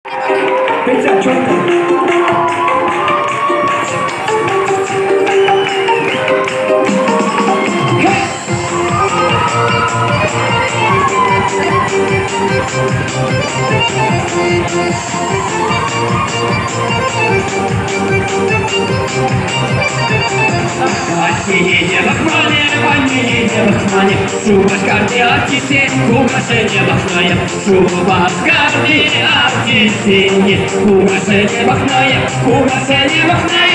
Bitte entschuldigen. Осеннее вахмане, шуба с карты артисти, украшение вахное, шуба с карты артисти, украшение вахное, украшение вахное.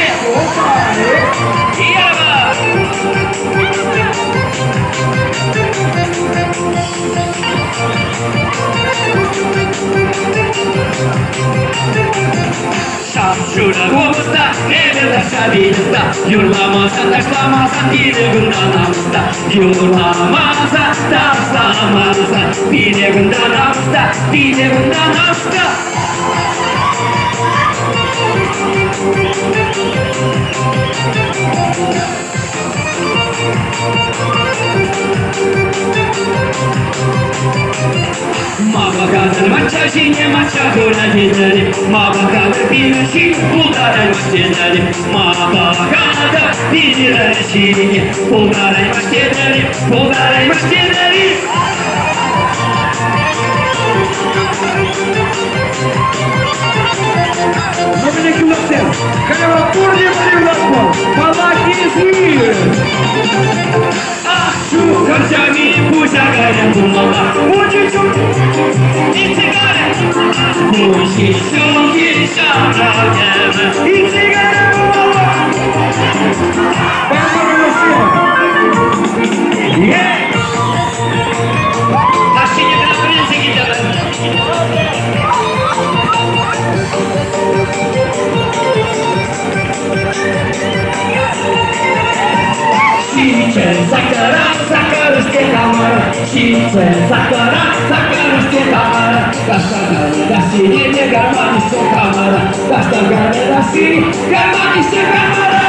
Şura komusta, evde şabirista Yurlamasa, taşlamasa, bir günden namısta Yurlamasa, taşlamasa, bir günden namısta Bir günden namısta Mabakadır maça şine maça gönderdi Mabakadır bir şey bulgarın başları Mabakadır bir şey bulgarın başları Bulgarın başları Dominic Lopez, California Liverpool, Malachi is here. Şu karşami bu şakaya bulmama Bu çocuk İntigare Bu şişo şişara gelme İntigare bulmama Yeah! Taşıya da prense gidelim Şişe sakara sakara stekama Şişe sakara sakara stekama Kasagare da siri ne garmani sokamara Kasagare da siri garmani sokamara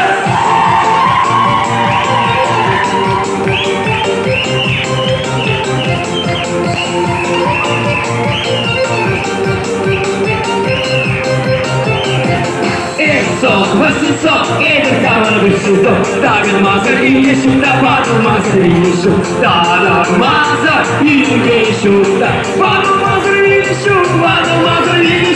Vasitso, eder kavanı vüsuto Dağılmazsa iyi şutta, parılmazsa iyi şut Dağılmazsa iyi şutta Parılmazsa iyi şut, parılmazsa iyi şut